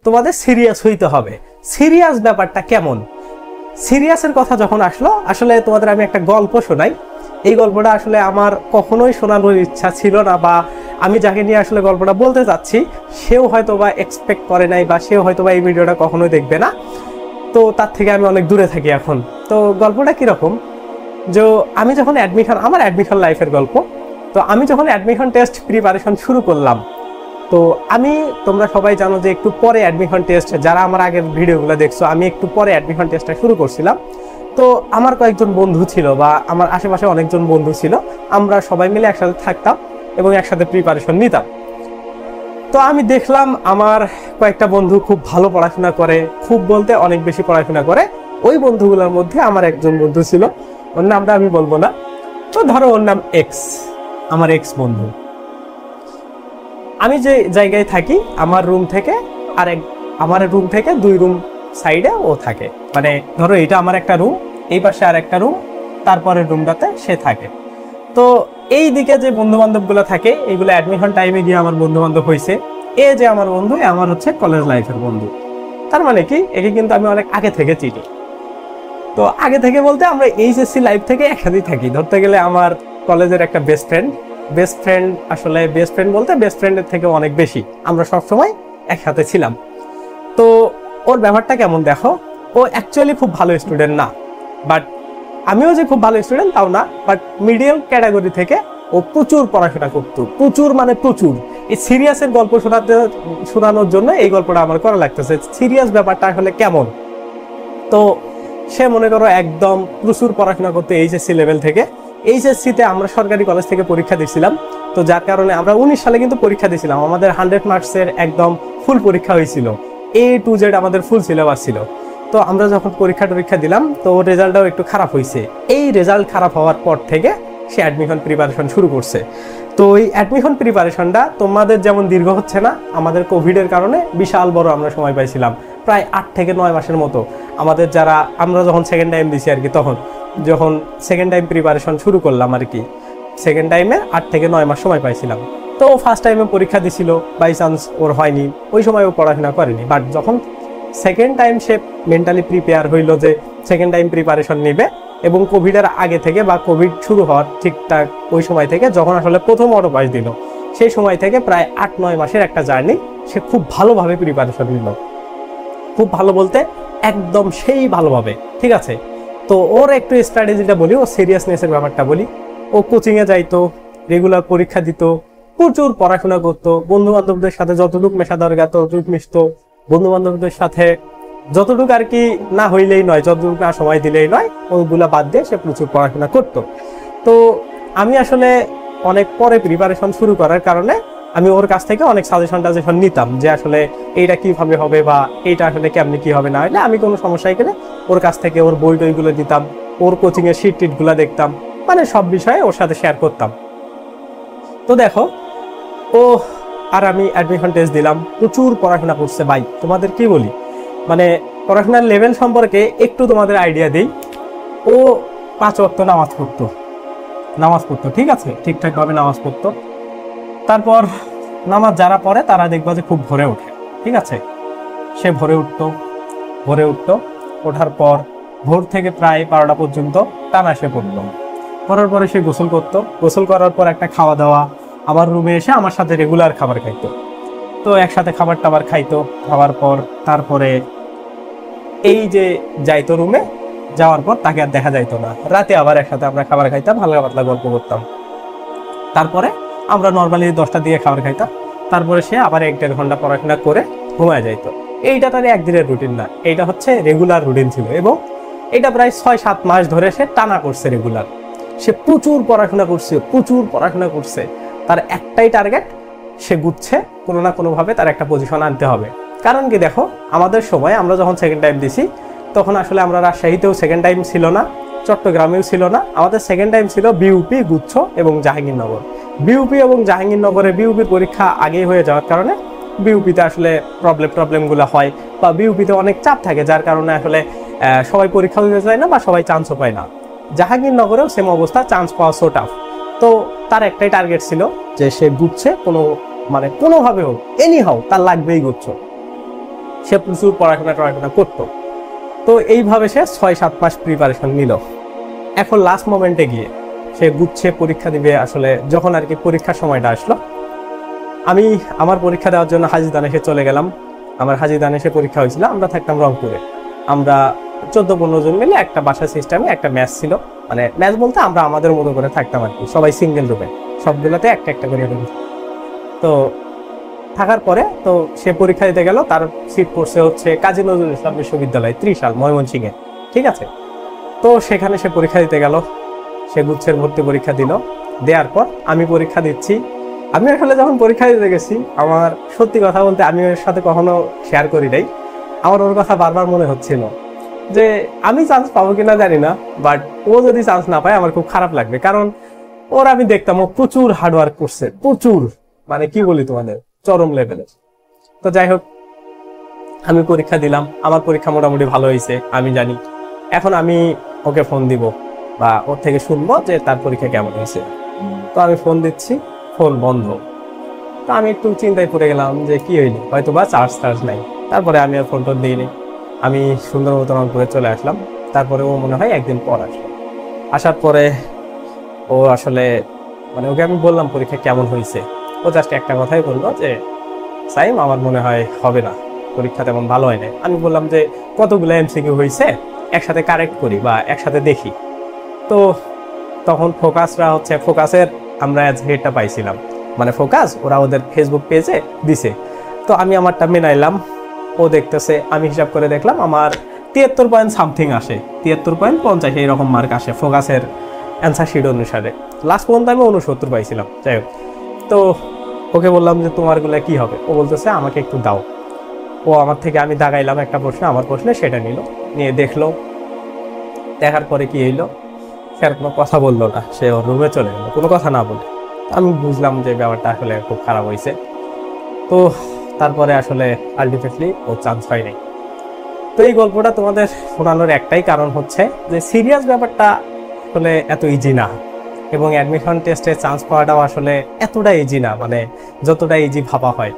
তোমাদের সিরিয়াস হইতে হবে। সিরিয়াস ব্যাপারটা কেমন, সিরিয়াসের কথা যখন আসলো, আসলে তোমাদের আমি একটা গল্প শোনাই। এই গল্পটা আসলে আমার কখনোই শোনানোর ইচ্ছা ছিল না, বা আমি যাকে নিয়ে আসলে গল্পটা বলতে চাচ্ছি সেও হয়তো বা এক্সপেক্ট করে নাই, বা সেও হয়তো বা এই ভিডিওটা কখনোই দেখবে না। তো তার থেকে আমি অনেক দূরে থাকি এখন। তো গল্পটা কীরকম, যে আমি যখন আমার অ্যাডমিশন লাইফের গল্প। তো আমি যখন অ্যাডমিশন টেস্ট প্রিপারেশন শুরু করলাম, তো তোমরা সবাই জানো যে একটু পরে অ্যাডমিশন টেস্ট, যারা আমার আগের ভিডিওগুলো দেখছো, আমি একটু পরে অ্যাডমিশন টেস্টটা শুরু করছিলাম। তো আমার কয়েকজন বন্ধু ছিল, বা আমার আশেপাশে অনেকজন বন্ধু ছিল, আমরা সবাই মিলে একসাথে থাকতাম এবং একসাথে প্রিপারেশন নিতাম। তো আমি দেখলাম আমার কয়েকটা বন্ধু খুব ভালো পড়াশোনা করে, খুব বলতে অনেক বেশি পড়াশোনা করে। ওই বন্ধুগুলোর মধ্যে আমার একজন বন্ধু ছিল, ওর নামটা আমি বলবো না, তো ধরো ওর নাম এক্স, আমার এক্স বন্ধু। আমি যে জায়গায় থাকি, আমার রুম থেকে 2 রুম সাইডে ও থাকে। মানে ধরো এটা আমার একটা রুম, এই পাশে আর একটা রুম, তারপরের রুমটাতে সে থাকে। তো এই দিকে যে বন্ধু বান্ধবগুলো থাকে, এইগুলো অ্যাডমিশন টাইমে গিয়ে আমার বন্ধু বান্ধব হয়েছে। এ যে আমার বন্ধু, আমার হচ্ছে কলেজ লাইফের বন্ধু। তার মানে কি, একে কিন্তু আমি অনেক আগে থেকে চিনি। তো আগে থেকে বলতে আমরা এইচএসসি লাইফ থেকে একসাথেই থাকি। ধরতে গেলে আমার কলেজের একটা বেস্ট ফ্রেন্ড, আসলে বেস্ট ফ্রেন্ড বলতে বেস্ট ফ্রেন্ডের থেকে অনেক বেশি, আমরা সবসময় একসাথে ছিলাম। তো ওর ব্যাপারটা কেমন দেখো, ও অ্যাকচুয়ালি খুব ভালো স্টুডেন্ট না, বাট আমিও যে খুব ভালো স্টুডেন্ট তাও না, বাট মিডিয়াম ক্যাটাগরি থেকে ও প্রচুর পড়াশোনা করতো, প্রচুর মানে প্রচুর। এই সিরিয়াসের গল্প শোনানোর জন্য এই গল্পটা আমার করা লাগতেছে। সিরিয়াস ব্যাপারটা আসলে কেমন, তো সে মনে করো একদম প্রচুর পড়াশোনা করতে এইচএসসি লেভেল থেকে। এইচএসসিতে আমরা সরকারি কলেজ থেকে পরীক্ষা দিয়েছিলাম, তো যার কারণে আমরা 19 সালে কিন্তু পরীক্ষা দিয়েছিলাম। আমাদের 100 মার্কসের একদম ফুল পরীক্ষা হয়েছিল, A to Z আমাদের ফুল সিলেবাস ছিল। তো আমরা যখন পরীক্ষা দিলাম, তো রেজাল্টটাও একটু খারাপ হয়েছে। এই রেজাল্ট খারাপ হওয়ার পর থেকে সে অ্যাডমিশন প্রিপারেশন শুরু করছে। তো এই অ্যাডমিশন প্রিপারেশনটা তোমাদের যেমন দীর্ঘ হচ্ছে না, আমাদের কোভিডের কারণে বিশাল বড় আমরা সময় পাইছিলাম, প্রায় 8 থেকে 9 মাসের মতো। আমরা যখন সেকেন্ড টাইম দিছি আর কি, তখন যখন সেকেন্ড টাইম প্রিপারেশন শুরু করলাম আর কি, সেকেন্ড টাইমে 8 থেকে 9 মাস সময় পাইছিলাম। তো ফার্স্ট টাইমে পরীক্ষা দিছিল, বাই চান্স ওর হয়নি, ওই সময় ও পড়াশোনা করেনি। বাট যখন সেকেন্ড টাইম সে মেন্টালি প্রিপেয়ার হইল যে সেকেন্ড টাইম প্রিপারেশন নেবে, এবং কোভিডের আগে থেকে বা কোভিড শুরু হওয়ার ঠিকঠাক ওই সময় থেকে, যখন আসলে প্রথম অটো পাস দিল, সেই সময় থেকে প্রায় 8-9 মাসের একটা জার্নি সে খুব ভালোভাবে প্রিপারেশন নিল। খুব ভালো বলতে একদম সেই ভালোভাবে, ঠিক আছে। তো ওর একটু স্ট্র্যাটেজিটা বলি, ও সিরিয়াসনেসের ব্যাপারটা বলি। ও কোচিংয়ে যাইতো, রেগুলার পরীক্ষা দিত, প্রচুর পড়াশোনা করতো, বন্ধু বান্ধবদের সাথে যতটুকু মেশা দরকার ততটুকু মিশতো, বন্ধু বান্ধবদের সাথে যতটুকু আর কি না হইলেই নয়, যতটুকু না সময় দিলেই নয়, ওইগুলা বাদ দিয়ে সে প্রচুর পড়াশোনা করতো। তো আমি আসলে অনেক পরে প্রিপারেশন শুরু করার কারণে আমি ওর কাছ থেকে অনেক সাজেশন নিতাম, যে আসলে এইটা কিভাবে হবে, বা এইটা আসলে কেমনি কি হবে না হলে, আমি কোনো সমস্যায় গেলে ওর কাছ থেকে ওর বই টইগুলো দিতাম, ওর কোচিং এর শিট টিটগুলো দেখতাম, মানে সব বিষয়ে ওর সাথে শেয়ার করতাম। তো দেখো, ও আর আমি অ্যাডমিশন টেস্ট দিলাম, প্রচুর পড়াশোনা করছে ভাই। তোমাদের কি বলি, মানে পড়াশোনার লেভেল সম্পর্কে একটু তোমাদের আইডিয়া দিই। ও 5 ওয়াক্ত নামাজ পড়তো, ঠিক আছে, ঠিকঠাকভাবে নামাজ পড়তো। তারপর নামাজ যারা পড়ে তারা দেখবা যে খুব ভোরে ওঠে, ঠিক আছে। সে ভোরে উঠতো, ওঠার পর ভোর থেকে প্রায় 12টা পর্যন্ত টানা সে পড়তো। পড়ার পরে সে গোসল করার পর একটা খাওয়া দাওয়া, আমার রুমে এসে আমার সাথে রেগুলার খাবার খাইতো। তো একসাথে খাবার টাবার খাইতো, খাওয়ার পর তারপরে এই যে যাইতো রুমে, যাওয়ার পর তাকে আর দেখা যাইতো না। রাতে আবার একসাথে আমরা খাবার খাইতাম, হালকা পাতলা গল্প করতাম। তারপরে আমরা নর্মালি 10টা দিয়ে খাবার খাইতাম। তারপরে সে আবার 1-1.5 ঘন্টা পড়াশোনা করে ঘুমায় যাইতো। এইটা তার একদিনের রুটিন না, এইটা হচ্ছে রেগুলার রুটিন ছিল, এবং এটা প্রায় 6-7 মাস ধরে সে টানা করছে রেগুলার। সে প্রচুর পড়াশোনা করছে। তার একটাই টার্গেট, সে গুচ্ছে কোনো না কোনোভাবে তার একটা পজিশন আনতে হবে। কারণ কি দেখো, আমাদের সময় আমরা যখন সেকেন্ড টাইম দিছি, তখন আসলে আমরা রাজশাহীতেও সেকেন্ড টাইম ছিল না, চট্টগ্রামেও ছিল না। আমাদের সেকেন্ড টাইম ছিল বিউপি, গুচ্ছ এবং জাহাঙ্গীরনগর। বিউপি এবং জাহাঙ্গীরনগরে বিউপির পরীক্ষা আগেই হয়ে যাওয়ার কারণে বিউপিতে আসলে প্রবলেমগুলো হয়, বা বিউপিতে অনেক চাপ থাকে, যার কারণে আসলে সবাই পরীক্ষা দিতে চায় না, বা সবাই চান্সও পায় না। জাহাঙ্গীরনগরেও সেম অবস্থা, চান্স পাওয়া সো টাফ। তো তার একটাই টার্গেট ছিল যে সে গুচ্ছে কোনোভাবে হোক, এনি হাউ তার লাগবেই গুচ্ছ। সে প্রচুর পড়াশোনা করতো। তো এইভাবে সে 6-7 মাস প্রিপারেশন নিল। এখন লাস্ট মোমেন্টে গিয়ে সে গুচ্ছে পরীক্ষা দিবে। আসলে যখন আর কি পরীক্ষার সময়টা আসলো, আমি আমার পরীক্ষা দেওয়ার জন্য হাজীদান এসে চলে গেলাম। আমার হাজীদান এসে পরীক্ষা হয়েছিল, আমরা থাকতাম রংপুরে। আমরা 14-15 জন মিলে একটা বাসা সিস্টেমে একটা ম্যাচ ছিল, মানে ম্যাচ বলতে আমরা আমাদের মতো করে থাকতাম আর কি, সবাই সিঙ্গেল রুমে, সবগুলোতে একটা একটা করে রুম। তো থাকার পরে তো সে পরীক্ষা দিতে গেল, তার সিট পড়ছে হচ্ছে কাজী নজরুল ইসলাম বিশ্ববিদ্যালয়, ত্রিশাল, ময়মনসিংহে। ঠিক আছে, তো সেখানে সে পরীক্ষা দিতে গেল। সে গুচ্ছের ভর্তি পরীক্ষা দিল। দেওয়ার পর আমি পরীক্ষা দিচ্ছি। আমি আসলে যখন পরীক্ষা দিতে গেছি, আমার সত্যি কথা বলতে আমি ওর সাথে কখনো শেয়ার করি নাই, আমার ওর কথা বারবার মনে হচ্ছিল যে আমি চান্স পাবো কিনা জানি না, বাট ও যদি চান্স না পায় আমার খুব খারাপ লাগবে। কারণ ওর আমি দেখতাম ও প্রচুর হার্ডওয়ার্ক করছে, প্রচুর, মানে কি বলি তোমাদের, চরম লেভেলের। তো যাই হোক, আমি পরীক্ষা দিলাম, আমার পরীক্ষা মোটামুটি ভালো হয়েছে আমি জানি। এখন আমি ওকে ফোন দিব বা ওর থেকে শুনবো যে তার পরীক্ষা কেমন হয়েছে। তো আমি ফোন দিচ্ছি, ফোন বন্ধ। তো আমি একটু চিন্তায় পড়ে গেলাম যে কি হইলো, হয়তো বা চার্জ নাই। তারপরে আমি আর ফোন টোন দিইনি, আমি সুন্দর মতো রংপুরে চলে আসলাম। তারপরে ও মনে হয় একদিন পর আসলো। আসার পরে ও আসলে মানে ওকে আমি বললাম পরীক্ষা কেমন হয়েছে, ও জাস্ট একটা কথাই বললো যে সাইম আমার মনে হয় হবে না, পরীক্ষা তেমন ভালো হয় না। আমি বললাম যে কতগুলো এমসিকিউ হয়েছে একসাথে কারেক্ট করি বা একসাথে দেখি। তো তখন ফোকাসের আমরা হেডটা পাইছিলাম, মানে ফোকাস ওরা ওদের ফেসবুক পেজে দিছে। তো আমি আমারটা মেনাইলাম, ও দেখতেছে, আমি হিসাব করে দেখলাম আমার 73 পয়েন্ট সামথিং আসে, 73.50 এইরকম মার্ক আসে ফোকাসের অ্যান্সার শিট অনুসারে। লাস্ট পর্যন্ত আমি 69 পাইছিলাম। যাই হোক, তো ওকে বললাম যে তোমারগুলো কি হবে, ও বলতেছে আমাকে একটু দাও। ও আমার থেকে, আমি দাগাইলাম একটা প্রশ্ন, আমার প্রশ্নে সেটা নিয়ে দেখলো। দেখার পরে কি হইলো, সে আর কোনো কথা বললো না, সে ওর রুমে চলে গেলো কোনো কথা না বলে। আমি বুঝলাম যে ব্যাপারটা আসলে খুব খারাপ হয়েছে। তো তারপরে আসলে আলটিমেটলি ও চান্স হয় নাই। তো এই গল্পটা তোমাদের শোনানোর একটাই কারণ হচ্ছে যে সিরিয়াস ব্যাপারটা আসলে এত ইজি না, এবং অ্যাডমিশন টেস্টে চান্স পাওয়াটাও আসলে এতটা ইজি না, মানে যতটা ইজি ভাবা হয়।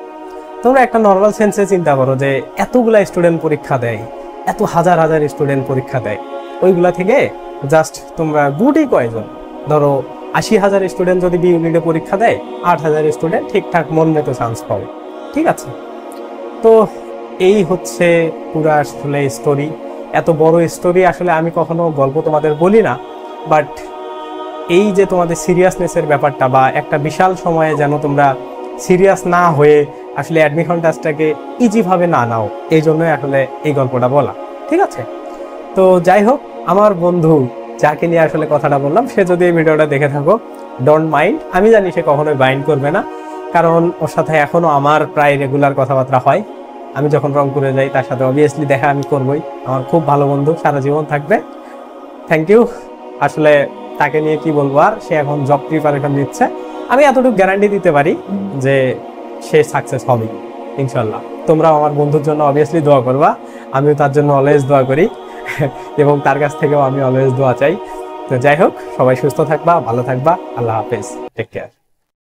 তোমরা একটা নর্মাল সেন্সে চিন্তা করো যে এতগুলা স্টুডেন্ট পরীক্ষা দেয়, এত হাজার হাজার স্টুডেন্ট পরীক্ষা দেয়, ওইগুলা থেকে জাস্ট তোমরা গুডই কয়জন, ধরো 80,000 স্টুডেন্ট যদি বি ইউনিটে পরীক্ষা দেয়, 8,000 স্টুডেন্ট ঠিকঠাক মন মতো চান্স পাবে। ঠিক আছে, তো এই হচ্ছে পুরো আসলে স্টোরি। এত বড় স্টোরি আসলে আমি কখনো গল্প তোমাদের বলি না, বাট এই যে তোমাদের সিরিয়াসনেসের ব্যাপারটা, বা একটা বিশাল সময়ে যেন তোমরা সিরিয়াস না হয়ে আসলে অ্যাডমিশন টেস্টটাকে ইজিভাবে না নাও, এই জন্যই আসলে এই গল্পটা বলা। ঠিক আছে, তো যাই হোক, আমার বন্ধু যাকে নিয়ে আসলে কথাটা বললাম, সে যদি এই ভিডিওটা দেখে থাকো, ডোন্ট মাইন্ড। আমি জানি সে কখনোই মাইন্ড করবে না, কারণ ওর সাথে এখনো আমার প্রায় রেগুলার কথাবার্তা হয়। আমি যখন রংপুরে যাই তার সাথে অবভিয়াসলি দেখা আমি করবই। আমার খুব ভালো বন্ধু, সারা জীবন থাকবে। Thank you. আসলে তাকে নিয়ে কি বলবো আর, সে এখন জব প্রিপারেশন দিচ্ছে। আমি এতটুকু গ্যারান্টি দিতে পারি যে সে সাকসেস হবে ইনশাল্লাহ। তোমরাও আমার বন্ধুর জন্য অবভিয়াসলি দোয়া করবা, আমিও তার জন্য অলওয়েজ দোয়া করি এবং তার কাছ থেকেও আমি অলওয়েজ দোয়া চাই। তো যাই হোক, সবাই সুস্থ থাকবা, ভালো থাকবা, আল্লাহ হাফেজ, টেক কেয়ার।